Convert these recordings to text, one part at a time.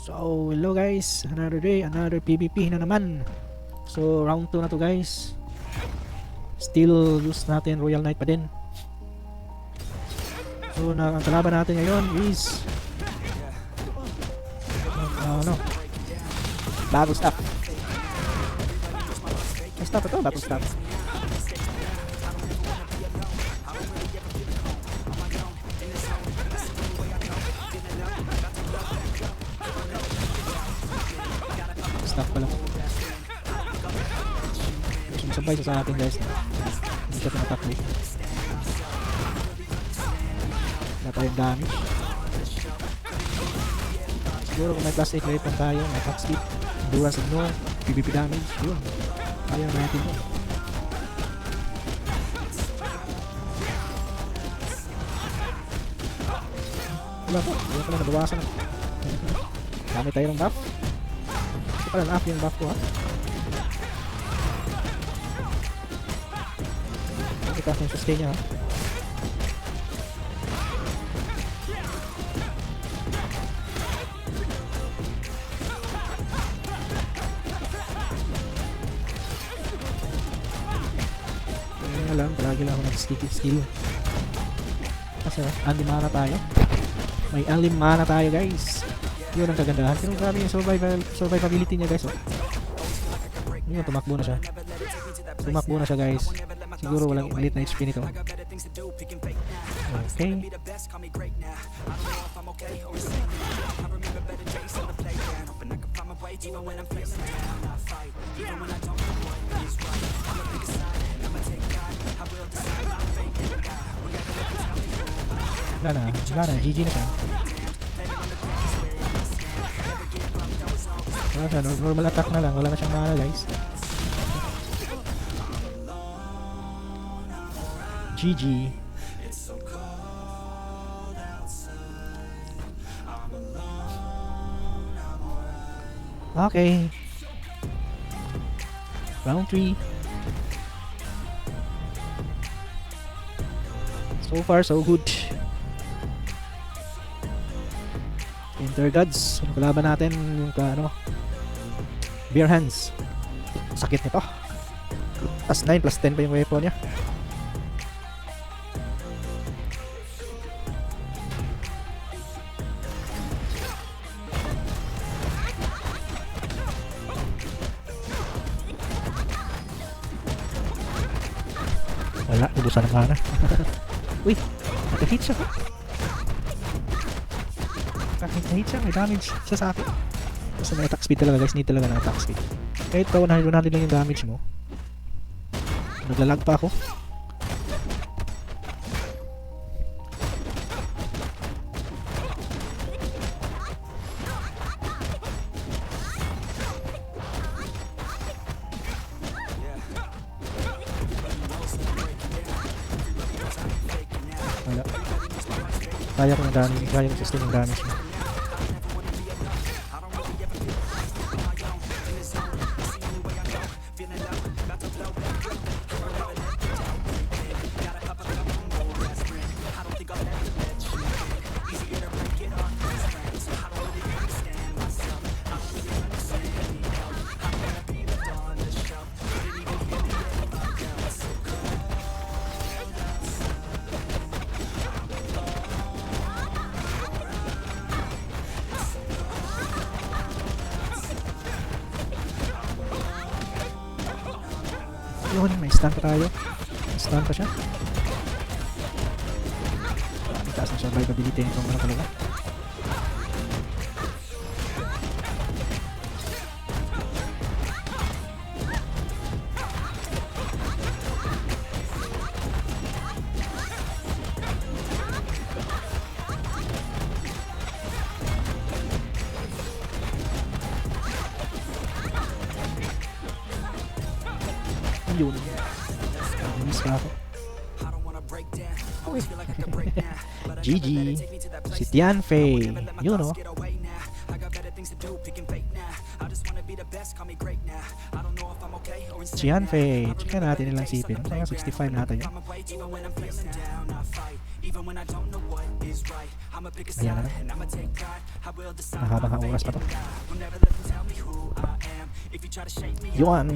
So, hello guys, another day, another PvP na naman. So, round 2 na to guys. Still use natin Royal Knight pa din. So, ang kalaban natin ngayon is Battle Staff. May staff ito, Battle Staff. Staff pala. Sumasabay siya sa atin guys. Hindi siya pinatakli. Wala tayong damage. Siguro kung may plus 8 rate lang tayo, may attack speed, endurance ignore, PvP damage, yun. Kaya natin yun. Wala po, wala pala nabawasan. Dami tayo ng buff. Hindi pala na-up yung buff ko ha. Itaas yung sustain niya ha. Lang, palagi lang ako nag-skill. Kasi unlim mana tayo. May unlim mana tayo guys. Yun ang kagandahan. Pero grabe yung survivability niya guys. Oh. Yun, tumakbo na siya. Tumakbo na siya guys. Siguro walang elite na HP nito. Okay. Wala na, GG na siya. Wala na, normal attack na lang, wala na siyang mana guys. GG. Okay. Round 3. So far, so good. Winter Gods. Kalaban natin yung Bare Hands. Sakit nito. Plus 9, plus 10 pa yung weapon niya. Wala, ubusan ng mana. Uy, nakahit siya. Nakahit siya, may damage siya sa akin. Basta may attack speed talaga guys, need talaga ng attack speed. Kahit pa 100 lang yung damage mo, naglalag pa ako. Wala. Kaya ko ng damage, kaya ko sustain yung damage mo. Yun, may stun pa tayo. May stun pa siya. Itaas ang survivability nitong talaga. Yun. Miss ka ako. GG. Si Tianfei. Yun o. Si Hanfei, check natin nilang sipin. Kaya 65 natin yun. Ayan na lang. Mahabang oras pa to. Yuan.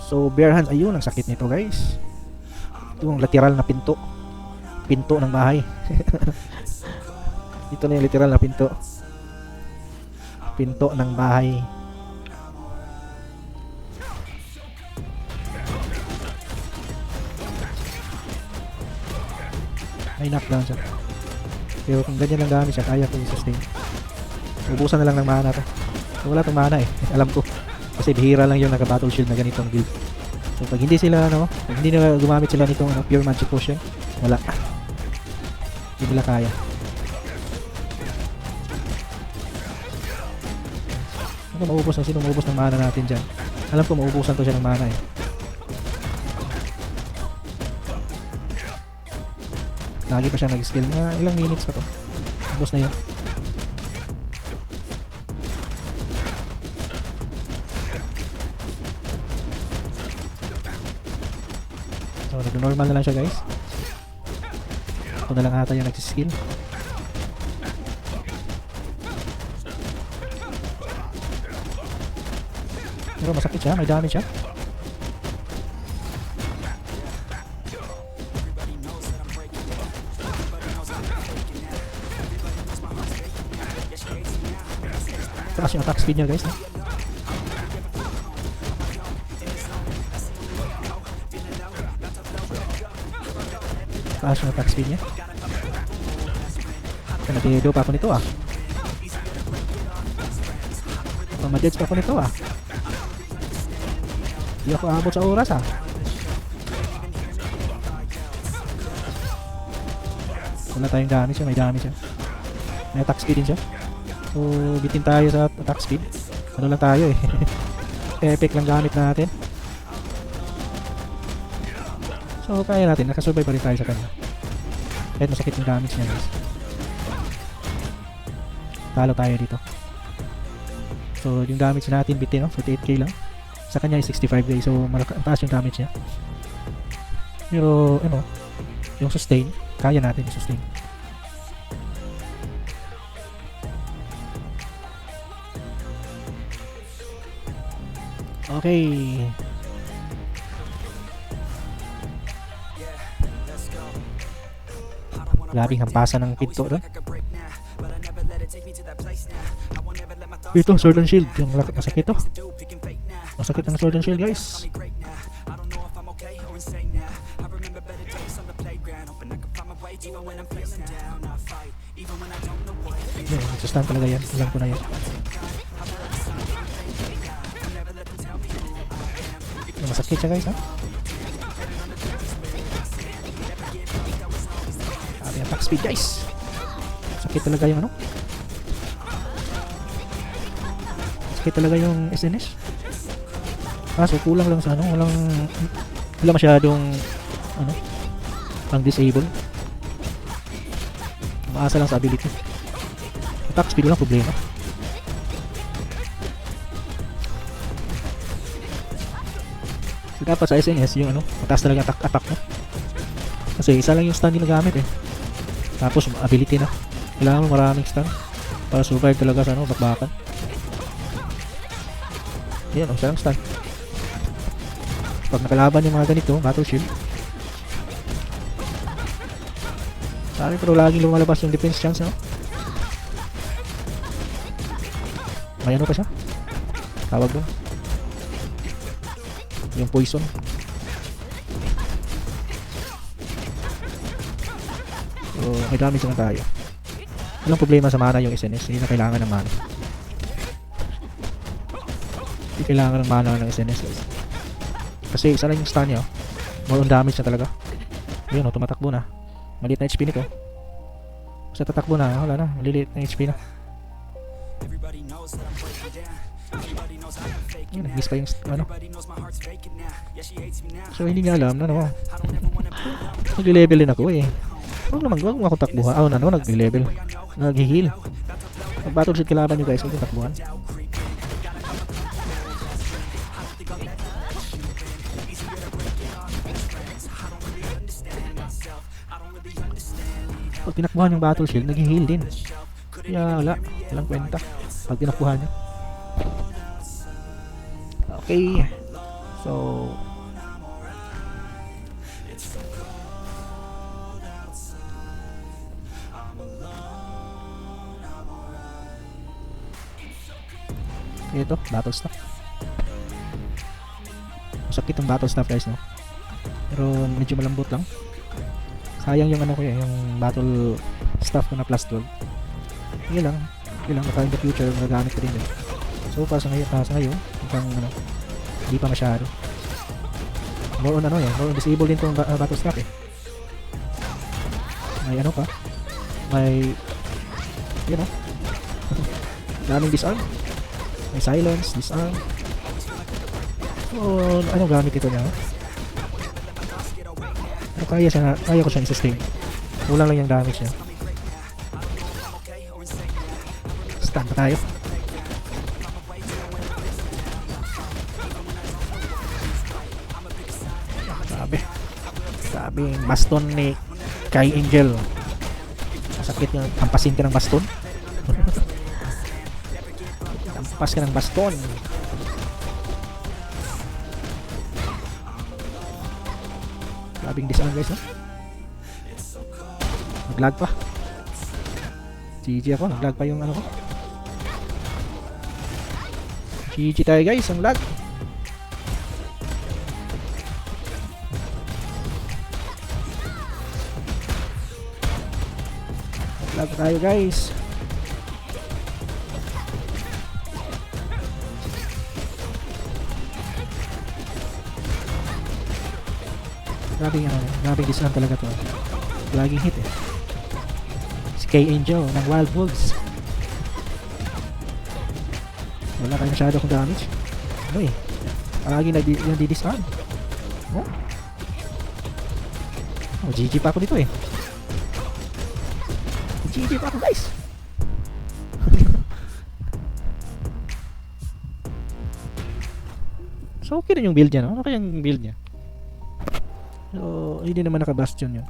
So bare hands, ayun ang sakit nito guys. Ito yung literal na pinto. Pinto ng bahay. Ito na yung literal na pinto. Pinto ng bahay. May knockdown siya. Pero kung ganyan lang gamit siya, kaya ko i-sustain. Ubusan na lang ng mana to. So, wala tong mana eh. Alam ko. Kasi bihira lang yung naka-battle shield na ganitong build. So pag hindi sila pag hindi nila gumamit sila nitong pure magic potion, wala. Hindi nila kaya. Ano maubos na sino maubos ng mana natin dyan? Alam ko maubusan to siya ng mana eh. Lagi pa siya nag-skill. Ilang minutes pa to. Ubos na yun. So, nag-normal na lang siya guys. Ako na lang ata yung nag-skill. Pero masakit siya, may damage siya. Taas yung attack speed niya guys. Taas yung attack speed niya. Nag-edo pa ako nito ah. Ma-judge pa ako nito ah. Hindi ako abot sa oras ah. Wala tayong damage siya, may damage siya. May attack speed din siya. So, bitin tayo sa attack speed. Ano lang tayo eh. Epic lang gamit natin. So, kaya natin. Nakasurvive pa rin tayo sa kanya. Kahit masakit yung damage niya guys. Talo tayo dito. So, yung damage natin bitin no? 48k lang. Sa kanya ay 65 guys. So, mataas yung damage niya. Pero, ano, yung sustain, kaya natin yung sustain. Okay. Grabing hampasan ng pinto doon. Ito, sword and shield. Yung masakit to. Masakit ang sword and shield guys. Sustain talaga yan. Alam ko na yan. Masakit siya guys ha. Sabi attack speed guys. Sakit talaga yung ano. Sakit talaga yung SNS. So kulang lang sa ano. Wala masyadong ano pang disable. Umaasa lang sa ability. Attack speed lang problema. Dapat sa SNS yung ano, mataas talaga attack mo. Kasi isa lang yung stun yung nagamit eh. Tapos ability na. Kailangan mo maraming stun para survive talaga sa ano, bakbakan. Yan, isa lang stun. Pag nakalaban yung mga ganito, battle shield. Sorry pero laging lumalabas yung defense chance no? May ano pa siya? Tawag doon. Yung poison. So, may damage na tayo. Walang problema sa mana yung SNS. Hindi na kailangan ng mana. Hindi kailangan ng mana ng SNS guys. Kasi isa lang yung stun niya. More on damage na talaga. Ayun o, tumatakbo na. Maliit na HP nito. Kasi tatakbo na, wala na. Maliliit na HP na. Nag-miss pa yung ano. So hindi niya alam na ano. Nag-level din ako eh. Huwag naman, huwag mo akong takbuhan. Ano, nag-level. Nag-heal. Pag battle shield kalaban nyo guys, huwag yung takbuhan. Pag tinakbuhan yung battle shield, nag-heal din. Kaya wala, walang kwenta pag tinakbuhan nyo. Okay. So ito, battle staff. Masakit ang battle staff guys, no? Pero medyo malambot lang. Sayang yung ano ko yung battle staff ko na plus 12. Yun lang, baka in the future magagamit ko din. So far sa ngayon, mukhang ano, hindi pa masyado. More on more on disable din tong battle staff eh. May ano pa? May daming disarm. May silence, disarm. So, anong gamit ito niya? Pero kaya ko siyang i-sustain. Kulang lang yung damage niya. Stun pa tayo. Sabi yung baston ni Kai Angel. Masakit yung tampasin ka ng baston. Tampas ka ng baston. Grabing disarm guys, no? Naglag pa. GG ako, naglag pa yung ano ko. GG tayo guys, ang lag. Lag tayo guys. Grabing disarm talaga to. Laging hit eh. Si K Angel ng Wild Wolves. Wala kayo masyado kong damage. Ano eh. Lagi yung di-disarm. GG pa ako dito eh. GG pa ako guys. So okay rin yung build niya, no? Ano kayang build niya? So hindi naman naka-bastion yun.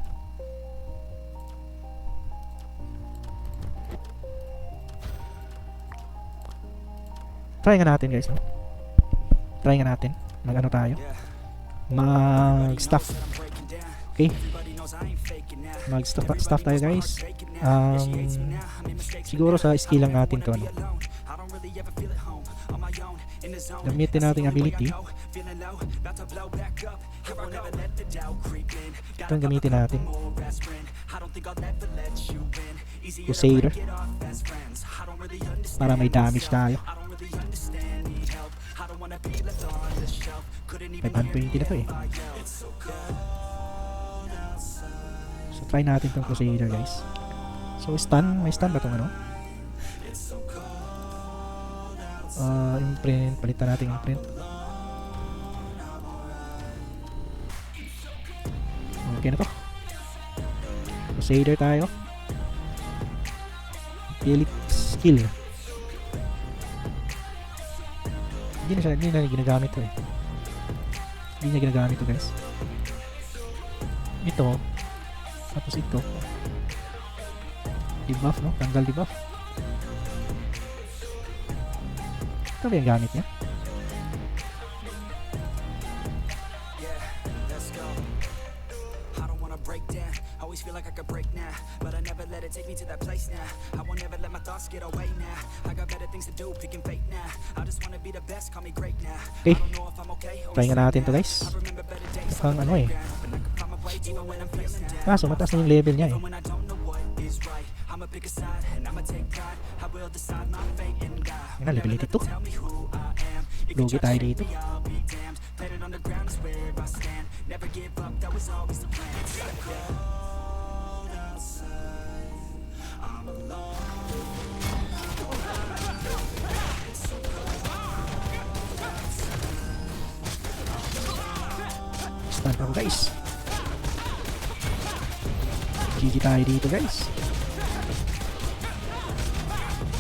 Try nga natin guys, no? Try nga natin. Mag-ano tayo? Mag-stuff. Okay? Mag-stuff tayo guys. Siguro sa skill lang natin to, ano? Gamitin natin ability. Ito ang gamitin natin. Crusader. Para may damage tayo. 520 na to eh. So try natin tong Crusader guys. So stun, may stun ba tong ano? Imprint, palitan natin imprint. Okay na to. Crusader tayo. Elite skill. Hindi na ginagamit to eh. Hindi niya ginagamit to guys. Ito. Tapos ito. Debuff, no? Tanggal debuff. Ito ba yung gamit niya? Okay. Try nga natin to guys. Mukhang ano eh. Kaso mataas na yung level niya eh. Yan na, level 82. Lugi tayo dito. Stun ako guys. GG tayo dito guys.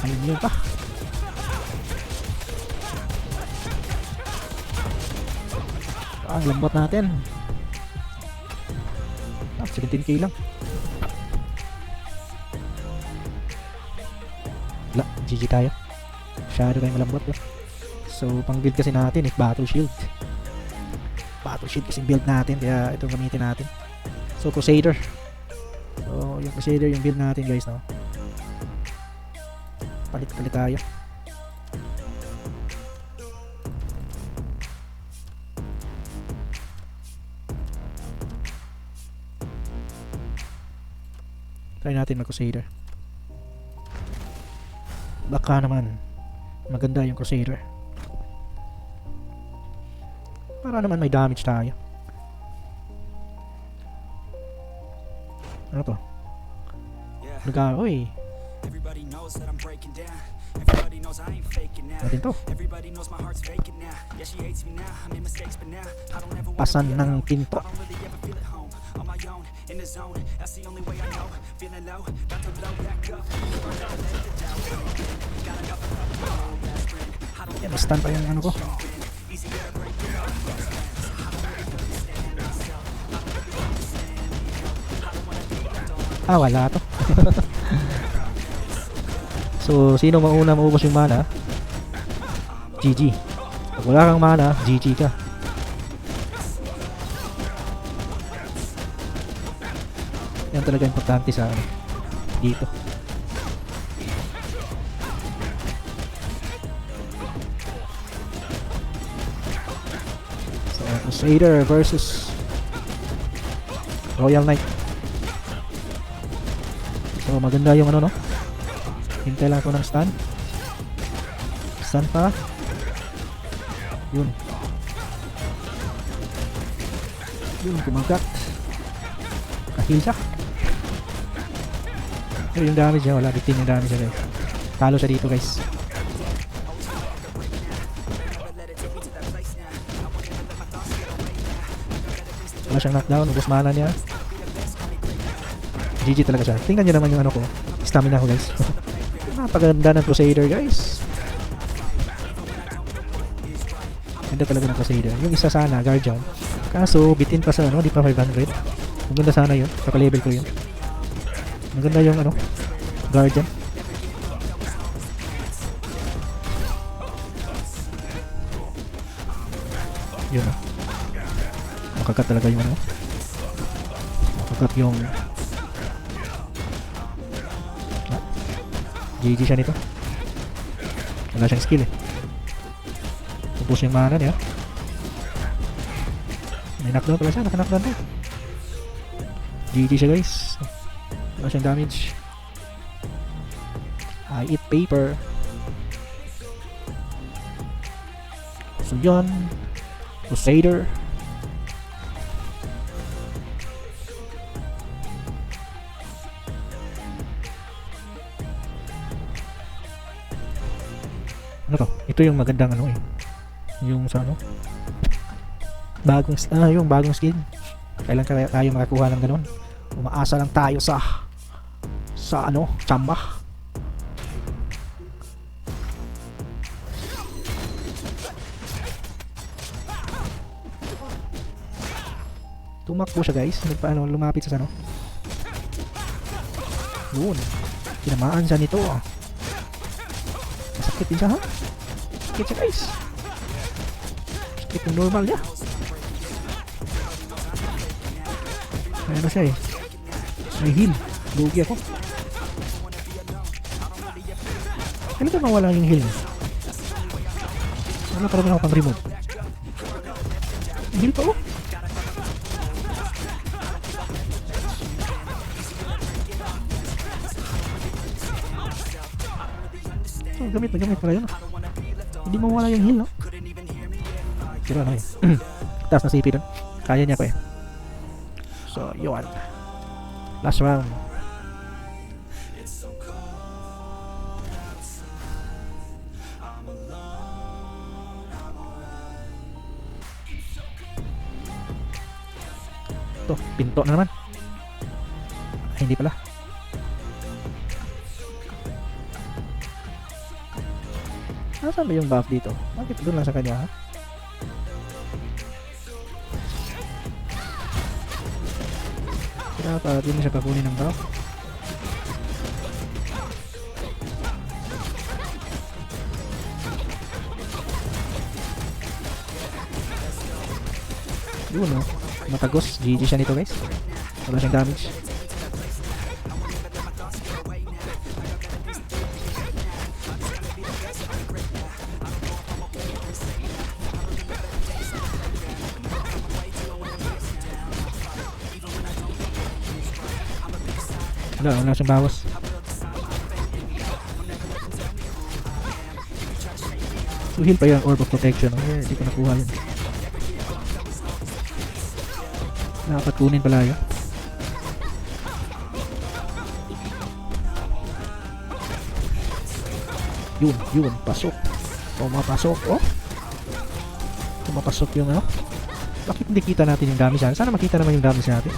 Ayun yun pa. Ang lambot natin. 17k lang. Wala, GG tayo. Masyado tayong malambot. So, pang build kasi natin is Battle Shield. Battle Shield kasi build natin, kaya ito gamitin natin. So, Crusader. So, yung Crusader yung build natin guys, no? Palit-palit tayo. Try natin mag-Crusader. Baka naman maganda yung Crusader. Para naman may damage tayo. Ano to? Uy. Natin to. Pasan ng pinto. Stun pa yung ano ko. Wala to. So, sino mauna maubos yung mana? GG. Pag wala kang mana, GG ka. Yan talaga importante sa dito. So, Crusader versus Royal Knight. So, maganda yung ano, no? Hintay lang ako ng stun. Stun pa. Yun. Yun, kumagat. Kahil siya. Pero yung damage niya, wala. 15 yung damage niya guys. Talo siya dito guys. Wala siyang knockdown. Ubus mana niya. GG talaga siya. Tingnan niyo naman yung ano ko. Stamina ko guys. Napaganda ng Crusader guys. Ganda talaga ng Crusader. Yung isa sana, Guardian. Kaso, bitin pa sa ano, di pa 500. Maganda sana yun. Kaka-level ko yun. Maganda yung ano, Guardian. Yun ah. Makakat talaga yung ano. Makakat yung GG siya nito. Wala siyang skill eh. Ubus yung mana niya. May knockdown pala siya. Naka-knockdown to. GG siya guys. Wala siyang damage. I eat paper. So yun. Crusader. Ano to? Ito yung magandang ano eh. Yung sa ano? Yung bagong skin. Kailan kaya tayo makakuha ng ganun? Umaasa lang tayo sa ano? Chamba. Tumakbo siya guys. Nagpaano, lumapit sa ano? Yun. Tinamaan siya nito ah. Sakit din siya ha? Sakit siya guys. Sakit yung normal niya. May ano siya eh. May heal. Lugi ako. Kailan ba mawala yung heal niya? Wala pa rin ako pang remote. Heal pa oh. Gamit pala yun. Hindi mawala yung heal, no? Pero ano eh. Taas na CP dun. Kaya niya pa eh. So, yun. Last round. Ito, pinto na naman. Ay, hindi pala. Nasaan ba yung buff dito? Bakit doon lang sa kanya ha? Kaya para di mo siya pakunin ng buff. Yun no, matagos. GG siya nito guys. Wala siyang damage. Wala siyang bawas. So heal pa yung Orb of Protection. Hindi ko nakuha yun. Dapat kunin pala yun. Yun, pasok. Pumapasok, oh. Pumapasok yung ano. Bakit hindi kita natin yung damage natin? Sana makita naman yung damage natin.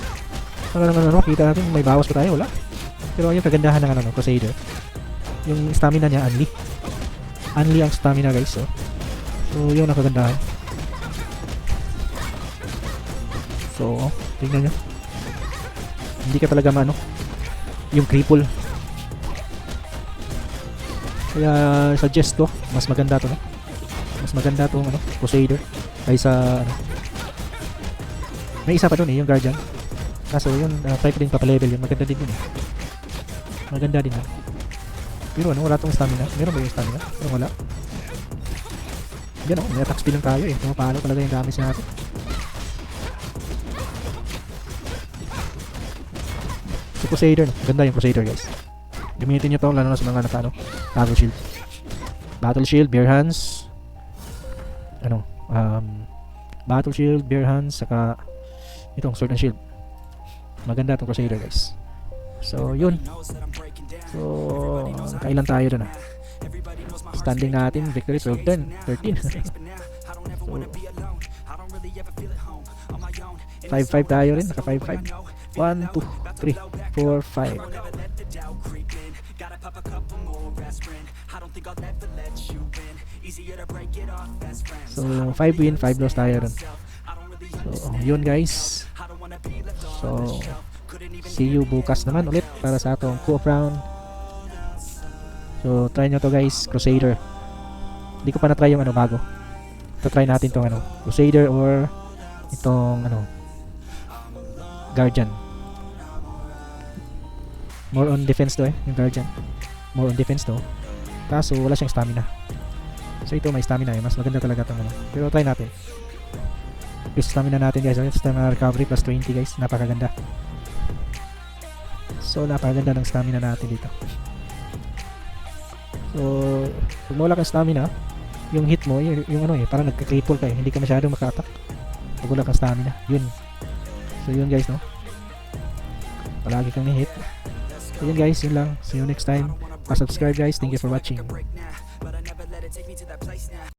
Para naman ano, makita natin may bawas pa tayo, wala. Pero yung kagandahan ng ano, Crusader. Yung stamina niya, unli. Unli ang stamina guys, oh. So, yun ang kagandahan. So, tingnan nyo. Hindi ka talaga maano yung cripple. Kaya suggest ko, mas maganda to, no? Mas maganda to ano, Crusader kaysa ano. May isa pa dun yung Guardian. Kaso yun, try ko din papalevel yun. Maganda din yun eh. Maganda din yun. Pero ano, wala tong stamina. Meron ba yung stamina? Pero wala. Yan may attack speed lang tayo eh. Pumapalo talaga yung damage natin. Si Crusader, ganda yung Crusader guys. Gamitin nyo to lalo na sa mga nakano Battle Shield, Bare Hands, Battle Shield, Bare Hands, saka itong Sword and Shield. Maganda itong Crusader guys. So yun. So nakailan tayo dun standing natin, victory 12-10, 13. So 5-5 tayo rin, naka 5-5. 1, 2, 3, 4, 5. So 5 win, 5 loss tayo rin. So yun guys. So see you bukas naman ulit para sa atong co-op round. So try nyo to guys, Crusader. Hindi ko pa na-try yung ano bago. So try natin tong ano, Crusader or itong ano, Guardian. More on defense to yung Guardian. More on defense to. Kaso wala siyang stamina. So ito may stamina mas maganda talaga tong ano. Pero try natin. Yung stamina natin guys, stamina recovery plus 20 guys, napakaganda. So napakaganda ng stamina natin dito. So pag mawala kang stamina, yung hit mo, yung ano parang nagka-cripple ka hindi ka masyadong maka-attack pag wala kang stamina, yun. So yun guys, no, palagi kang ni-hit. So yun guys, yun lang. See you next time. Pa-subscribe guys, thank you for watching.